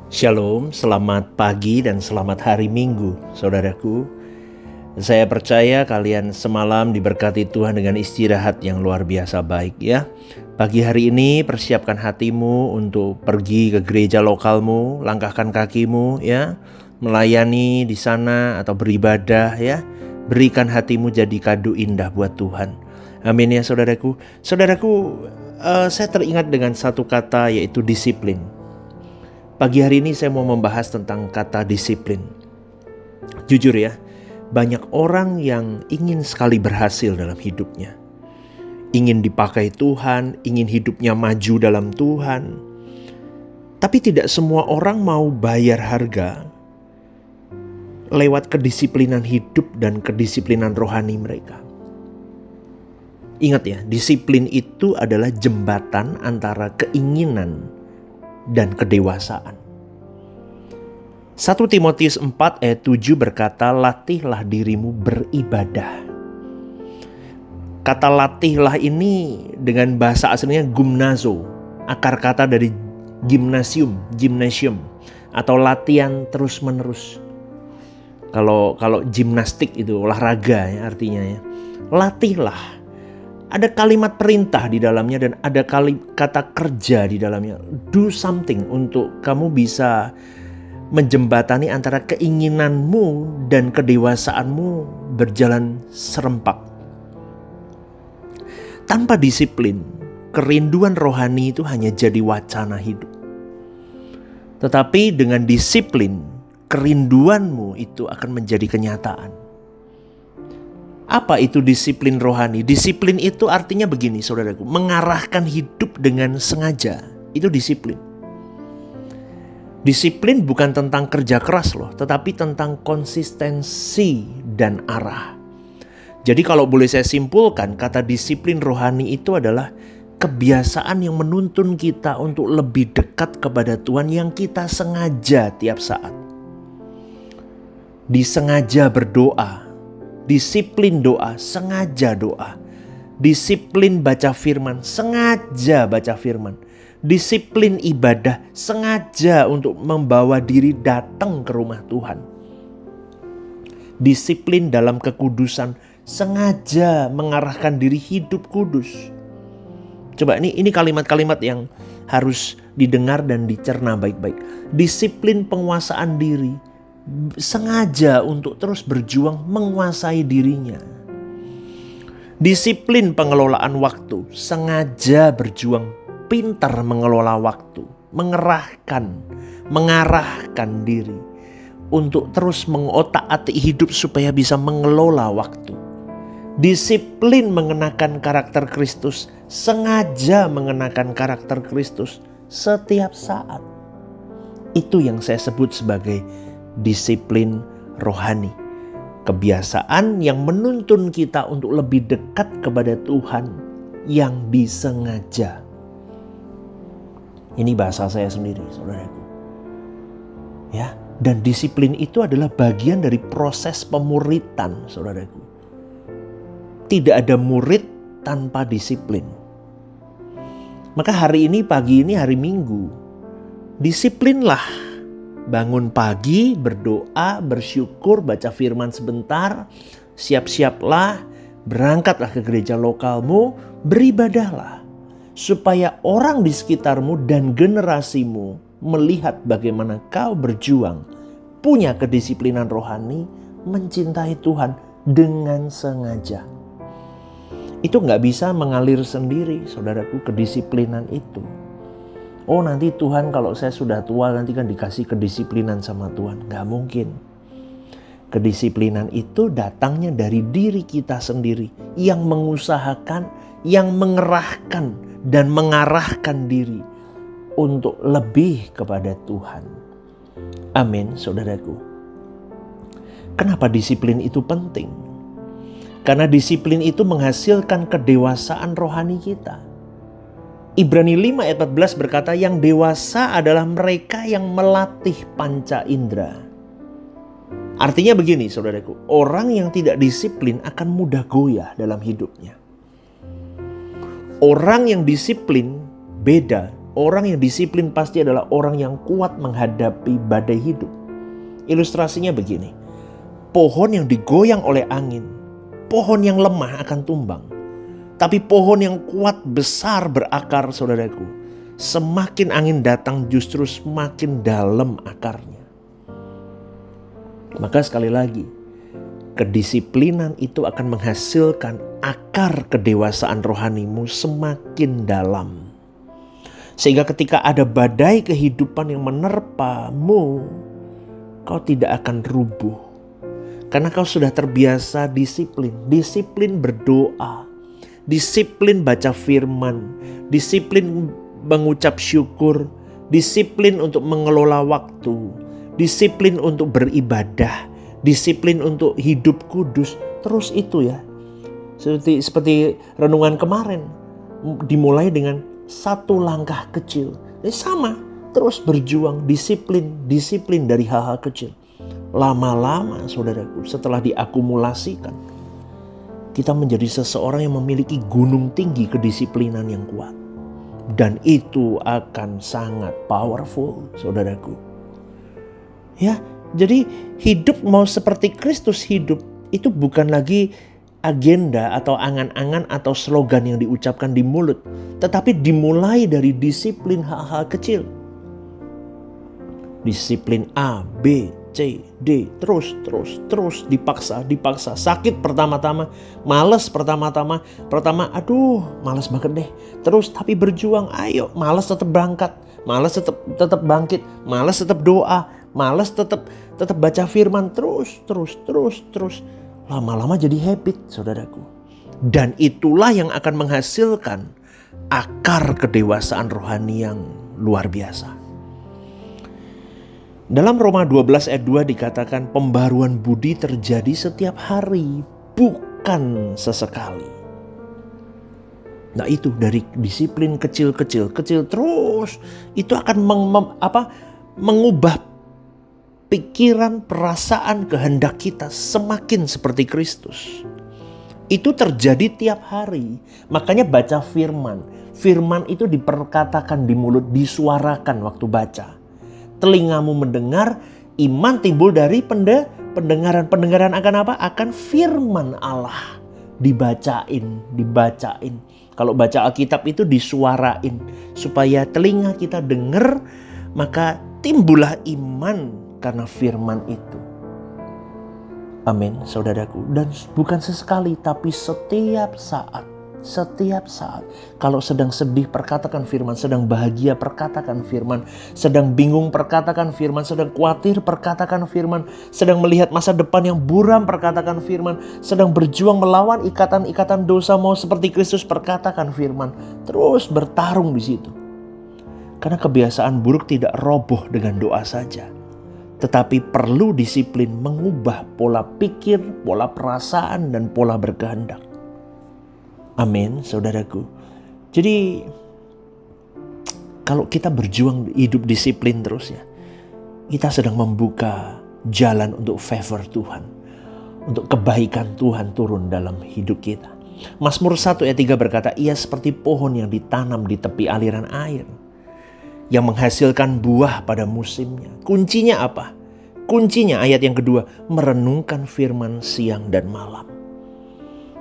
Shalom, selamat pagi dan selamat hari Minggu, saudaraku. Saya percaya kalian semalam diberkati Tuhan dengan istirahat yang luar biasa baik ya. Pagi hari ini persiapkan hatimu untuk pergi ke gereja lokalmu, langkahkan kakimu ya, melayani di sana atau beribadah ya. Berikan hatimu jadi kado indah buat Tuhan. Amin ya saudaraku. Saudaraku, saya teringat dengan satu kata yaitu disiplin. Pagi hari ini saya mau membahas tentang kata disiplin. Jujur ya, banyak orang yang ingin sekali berhasil dalam hidupnya. Ingin dipakai Tuhan, ingin hidupnya maju dalam Tuhan. Tapi tidak semua orang mau bayar harga lewat kedisiplinan hidup dan kedisiplinan rohani mereka. Ingat ya, disiplin itu adalah jembatan antara keinginan dan kedewasaan. 1 Timotius 4 ayat 7 berkata, latihlah dirimu beribadah. Kata latihlah ini dengan bahasa aslinya gymnazo, akar kata dari gymnasium atau latihan terus menerus. Kalau gimnastik itu olahraga ya artinya ya. Latihlah. Ada kalimat perintah di dalamnya dan ada kata kerja di dalamnya. Do something untuk kamu bisa menjembatani antara keinginanmu dan kedewasaanmu berjalan serempak. Tanpa disiplin, kerinduan rohani itu hanya jadi wacana hidup. Tetapi dengan disiplin, kerinduanmu itu akan menjadi kenyataan. Apa itu disiplin rohani? Disiplin itu artinya begini saudaraku, mengarahkan hidup dengan sengaja. Itu disiplin. Disiplin bukan tentang kerja keras loh, tetapi tentang konsistensi dan arah. Jadi kalau boleh saya simpulkan, kata disiplin rohani itu adalah kebiasaan yang menuntun kita untuk lebih dekat kepada Tuhan yang kita sengaja tiap saat. Disengaja berdoa. Disiplin doa, sengaja doa. Disiplin baca firman, sengaja baca firman. Disiplin ibadah, sengaja untuk membawa diri datang ke rumah Tuhan. Disiplin dalam kekudusan, sengaja mengarahkan diri hidup kudus. Coba ini kalimat-kalimat yang harus didengar dan dicerna baik-baik. Disiplin penguasaan diri, sengaja untuk terus berjuang menguasai dirinya. Disiplin pengelolaan waktu, sengaja berjuang pintar mengelola waktu, mengarahkan diri untuk terus mengotak-atik hidup supaya bisa mengelola waktu. Disiplin mengenakan karakter Kristus, sengaja mengenakan karakter Kristus setiap saat. Itu yang saya sebut sebagai disiplin rohani. Kebiasaan yang menuntun kita untuk lebih dekat kepada Tuhan yang disengaja. Ini bahasa saya sendiri, saudaraku. Ya, dan disiplin itu adalah bagian dari proses pemuritan, saudaraku. Tidak ada murid tanpa disiplin. Maka hari ini, pagi ini, hari Minggu, disiplinlah. Bangun pagi, berdoa, bersyukur, baca firman sebentar, siap-siaplah, berangkatlah ke gereja lokalmu, beribadahlah. Supaya orang di sekitarmu dan generasimu melihat bagaimana kau berjuang, punya kedisiplinan rohani, mencintai Tuhan dengan sengaja. Itu gak bisa mengalir sendiri, saudaraku, kedisiplinan itu. Oh nanti Tuhan kalau saya sudah tua nanti kan dikasih kedisiplinan sama Tuhan. Gak mungkin. Kedisiplinan itu datangnya dari diri kita sendiri. Yang mengusahakan, yang mengerahkan dan mengarahkan diri untuk lebih kepada Tuhan. Amin saudaraku. Kenapa disiplin itu penting? Karena disiplin itu menghasilkan kedewasaan rohani kita. Ibrani 5 ayat 14 berkata, yang dewasa adalah mereka yang melatih panca indera. Artinya begini saudaraku, orang yang tidak disiplin akan mudah goyah dalam hidupnya. Orang yang disiplin beda Orang yang disiplin pasti adalah orang yang kuat menghadapi badai hidup. Ilustrasinya begini. Pohon yang digoyang oleh angin, pohon yang lemah akan tumbang. Tapi pohon yang kuat besar berakar, saudaraku, semakin angin datang justru semakin dalam akarnya. Maka sekali lagi, kedisiplinan itu akan menghasilkan akar kedewasaan rohanimu semakin dalam. Sehingga ketika ada badai kehidupan yang menerpamu, kau tidak akan rubuh. Karena kau sudah terbiasa disiplin. Disiplin berdoa, disiplin baca firman, disiplin mengucap syukur, disiplin untuk mengelola waktu, disiplin untuk beribadah, disiplin untuk hidup kudus. Terus itu ya. Seperti renungan kemarin, dimulai dengan satu langkah kecil. Sama, terus berjuang, disiplin dari hal-hal kecil. Lama-lama, saudaraku, setelah diakumulasikan, kita menjadi seseorang yang memiliki gunung tinggi kedisiplinan yang kuat. Dan itu akan sangat powerful, saudaraku. Ya, jadi hidup mau seperti Kristus hidup itu bukan lagi agenda atau angan-angan atau slogan yang diucapkan di mulut, tetapi dimulai dari disiplin hal-hal kecil. Disiplin A, B, C, D, terus dipaksa. Sakit pertama-tama, malas pertama, malas banget deh. Terus tapi berjuang, ayo, malas tetap berangkat, malas tetap bangkit, malas tetap doa, malas tetap baca firman, terus. Lama-lama jadi habit, saudaraku. Dan itulah yang akan menghasilkan akar kedewasaan rohani yang luar biasa. Dalam Roma 12 ayat 2 dikatakan pembaruan budi terjadi setiap hari, bukan sesekali. Nah itu dari disiplin kecil terus itu akan mengubah pikiran, perasaan, kehendak kita semakin seperti Kristus. Itu terjadi tiap hari. Makanya baca firman. Firman itu diperkatakan di mulut, disuarakan waktu baca. Telingamu mendengar, iman timbul dari pendengaran. Pendengaran akan apa? Akan firman Allah. Dibacain. Kalau baca Alkitab itu disuarain. Supaya telinga kita dengar, maka timbullah iman karena firman itu. Amin, saudaraku. Dan bukan sesekali, tapi setiap saat. Kalau sedang sedih, perkatakan firman. Sedang bahagia, perkatakan firman. Sedang bingung, perkatakan firman. Sedang khawatir, perkatakan firman. Sedang melihat masa depan yang buram, perkatakan firman. Sedang berjuang melawan ikatan-ikatan dosa, mau seperti Kristus, perkatakan firman. Terus bertarung di situ. Karena kebiasaan buruk tidak roboh dengan doa saja. Tetapi perlu disiplin mengubah pola pikir, pola perasaan, dan pola berkehendak. Amin, saudaraku. Jadi kalau kita berjuang hidup disiplin terus ya, kita sedang membuka jalan untuk favor Tuhan. Untuk kebaikan Tuhan turun dalam hidup kita. Mazmur 1 ayat 3 berkata, ia seperti pohon yang ditanam di tepi aliran air, yang menghasilkan buah pada musimnya. Kuncinya apa? Kuncinya ayat yang kedua, merenungkan firman siang dan malam.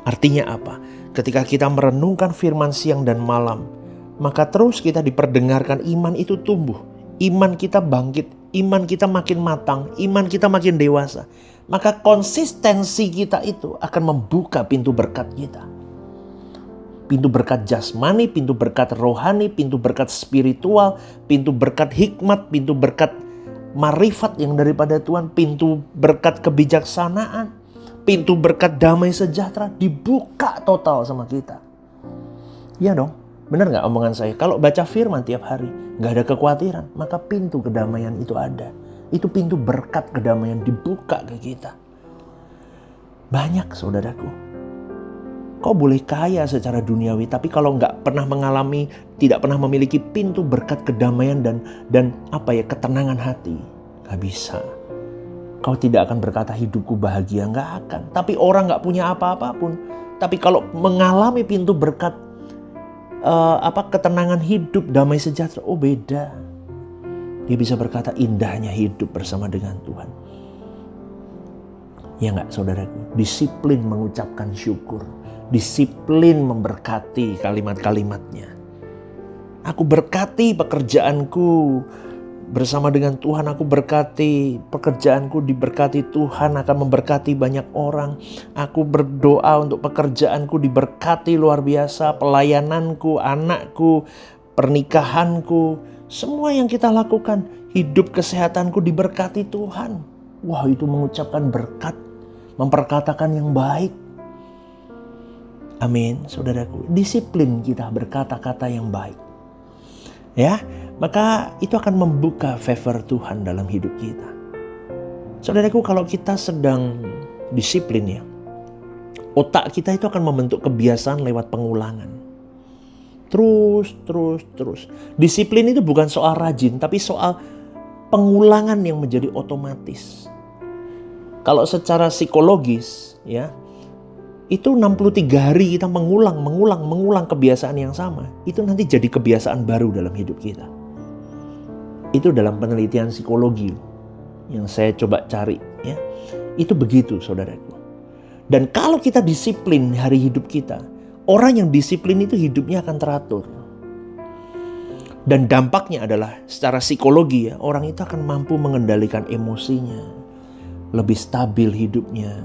Artinya apa? Ketika kita merenungkan firman siang dan malam, maka terus kita diperdengarkan iman itu tumbuh. Iman kita bangkit, iman kita makin matang, iman kita makin dewasa. Maka konsistensi kita itu akan membuka pintu berkat kita. Pintu berkat jasmani, pintu berkat rohani, pintu berkat spiritual, pintu berkat hikmat, pintu berkat marifat yang daripada Tuhan, pintu berkat kebijaksanaan, pintu berkat damai sejahtera dibuka total sama kita. Iya dong, benar gak omongan saya? Kalau baca firman tiap hari, gak ada kekhawatiran, maka pintu kedamaian itu ada. Itu pintu berkat kedamaian dibuka ke kita. Banyak, saudaraku. Kau boleh kaya secara duniawi, tapi kalau nggak pernah mengalami, tidak pernah memiliki pintu berkat kedamaian dan ketenangan hati, nggak bisa. Kau tidak akan berkata hidupku bahagia, nggak akan. Tapi orang nggak punya apa-apa pun. Tapi kalau mengalami pintu berkat ketenangan hidup, damai sejahtera. Oh beda. Dia bisa berkata indahnya hidup bersama dengan Tuhan. Ya enggak saudaraku? Disiplin mengucapkan syukur. Disiplin memberkati kalimat-kalimatnya. Aku berkati pekerjaanku. Bersama dengan Tuhan aku berkati pekerjaanku, diberkati Tuhan akan memberkati banyak orang. Aku berdoa untuk pekerjaanku diberkati luar biasa, pelayananku, anakku, pernikahanku, semua yang kita lakukan, hidup kesehatanku diberkati Tuhan. Wah, itu mengucapkan berkat, memperkatakan yang baik. Amin, saudaraku. Disiplin kita berkata-kata yang baik. Ya, maka itu akan membuka favor Tuhan dalam hidup kita. Saudaraku, kalau kita sedang disiplin ya, otak kita itu akan membentuk kebiasaan lewat pengulangan. Terus. Disiplin itu bukan soal rajin, tapi soal pengulangan yang menjadi otomatis. Kalau secara psikologis ya, itu 63 hari kita mengulang kebiasaan yang sama. Itu nanti jadi kebiasaan baru dalam hidup kita. Itu dalam penelitian psikologi yang saya coba cari ya. Itu begitu saudaraku. Dan kalau kita disiplin hari hidup kita, orang yang disiplin itu hidupnya akan teratur. Dan dampaknya adalah secara psikologi ya, orang itu akan mampu mengendalikan emosinya, lebih stabil hidupnya,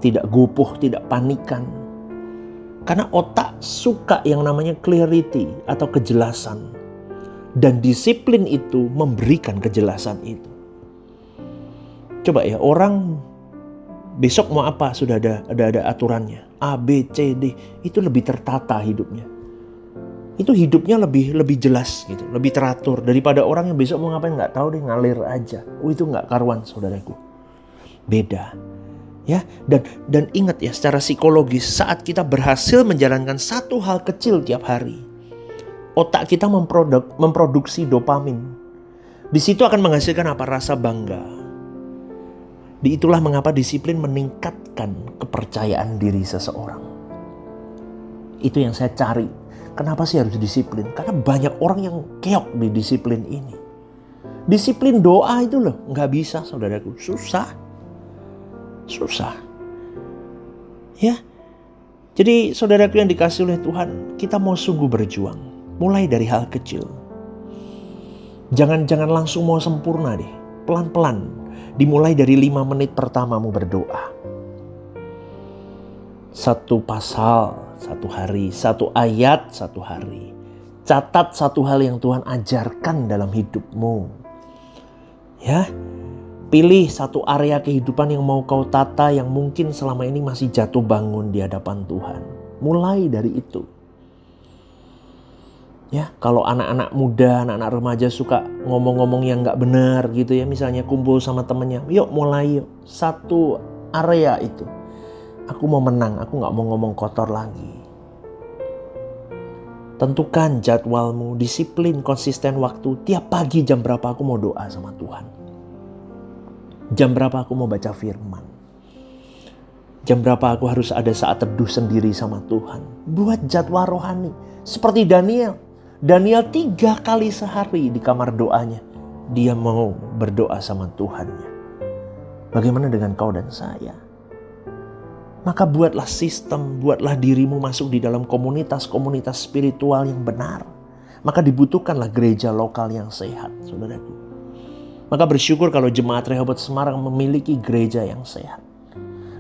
tidak gopoh, tidak panikan. Karena otak suka yang namanya clarity atau kejelasan. Dan disiplin itu memberikan kejelasan itu. Coba ya, orang besok mau apa sudah ada aturannya. A, B, C, D. Itu lebih tertata hidupnya. Itu hidupnya lebih jelas gitu, lebih teratur daripada orang yang besok mau ngapain nggak tahu deh, ngalir aja. Oh, itu nggak karuan saudaraku. Beda. Ya, dan ingat ya, secara psikologis saat kita berhasil menjalankan satu hal kecil tiap hari, otak kita memproduksi dopamin. Di situ akan menghasilkan apa? Rasa bangga. Itulah mengapa disiplin meningkatkan kepercayaan diri seseorang. Itu yang saya cari. Kenapa sih harus disiplin? Karena banyak orang yang keok di disiplin ini. Disiplin doa itu loh, nggak bisa saudaraku, susah. Ya. Jadi saudaraku yang dikasih oleh Tuhan, kita mau sungguh berjuang. Mulai dari hal kecil. Jangan langsung mau sempurna deh. Pelan-pelan. Dimulai dari 5 menit pertamamu berdoa. 1 pasal 1 hari, 1 ayat 1 hari. Catat 1 hal yang Tuhan ajarkan dalam hidupmu. Ya. Pilih 1 area kehidupan yang mau kau tata yang mungkin selama ini masih jatuh bangun di hadapan Tuhan. Mulai dari itu. Ya, kalau anak-anak muda, anak-anak remaja suka ngomong-ngomong yang gak benar gitu ya. Misalnya kumpul sama temennya. Yuk mulai yuk. 1 area itu. Aku mau menang, aku gak mau ngomong kotor lagi. Tentukan jadwalmu, disiplin, konsisten waktu. Tiap pagi jam berapa aku mau doa sama Tuhan. Jam berapa aku mau baca firman. Jam berapa aku harus ada saat teduh sendiri sama Tuhan. Buat jadwal rohani. Seperti Daniel. Daniel 3 kali sehari di kamar doanya. Dia mau berdoa sama Tuhannya. Bagaimana dengan kau dan saya? Maka buatlah sistem, buatlah dirimu masuk di dalam komunitas-komunitas spiritual yang benar. Maka dibutuhkanlah gereja lokal yang sehat, saudaraku. Maka bersyukur kalau Jemaat Rehoboth Semarang memiliki gereja yang sehat.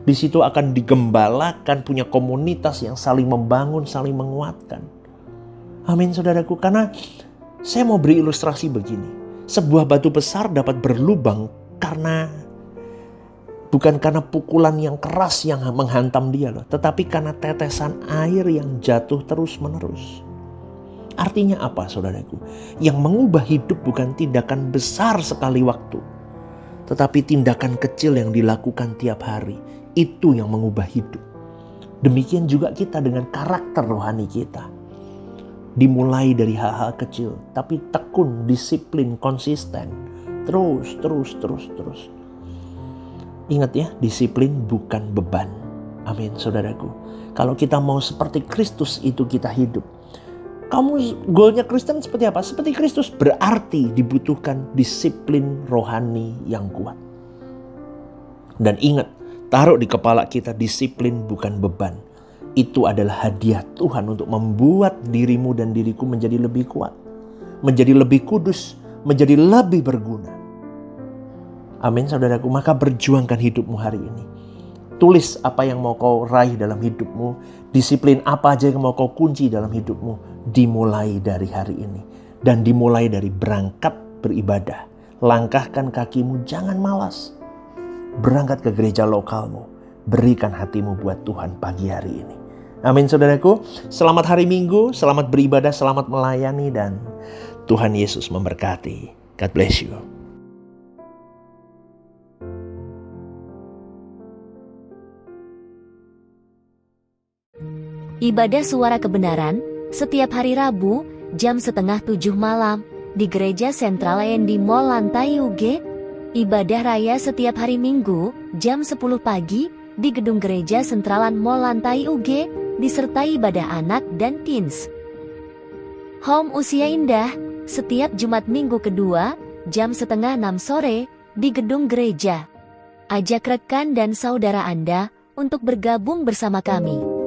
Di situ akan digembalakan, punya komunitas yang saling membangun, saling menguatkan. Amin saudaraku, karena saya mau beri ilustrasi begini. Sebuah batu besar dapat berlubang bukan karena pukulan yang keras yang menghantam dia loh, tetapi karena tetesan air yang jatuh terus menerus. Artinya apa saudaraku? Yang mengubah hidup bukan tindakan besar sekali waktu, tetapi tindakan kecil yang dilakukan tiap hari. Itu yang mengubah hidup. Demikian juga kita dengan karakter rohani kita. Dimulai dari hal-hal kecil, tapi tekun, disiplin, konsisten. Terus. Ingat ya, disiplin bukan beban. Amin, saudaraku. Kalau kita mau seperti Kristus itu kita hidup. Kamu goalnya Kristen seperti apa? Seperti Kristus, berarti dibutuhkan disiplin rohani yang kuat. Dan ingat, taruh di kepala kita, disiplin bukan beban. Itu adalah hadiah Tuhan untuk membuat dirimu dan diriku menjadi lebih kuat, menjadi lebih kudus, menjadi lebih berguna. Amin, saudaraku. Maka berjuangkan hidupmu hari ini. Tulis apa yang mau kau raih dalam hidupmu. Disiplin apa aja yang mau kau kunci dalam hidupmu. Dimulai dari hari ini. Dan dimulai dari berangkat beribadah. Langkahkan kakimu, jangan malas. Berangkat ke gereja lokalmu. Berikan hatimu buat Tuhan pagi hari ini. Amin, saudaraku. Selamat hari Minggu, selamat beribadah, selamat melayani, dan Tuhan Yesus memberkati. God bless you. Ibadah Suara Kebenaran, setiap hari Rabu, jam 6:30 malam, di Gereja Sentral END Mall Lantai UG. Ibadah Raya setiap hari Minggu, jam 10 pagi, di Gedung Gereja Sentralan Mall Lantai UG, disertai ibadah anak dan teens. Home Usia Indah, setiap Jumat Minggu kedua, jam 5:30 sore, di Gedung Gereja. Ajak rekan dan saudara Anda untuk bergabung bersama kami.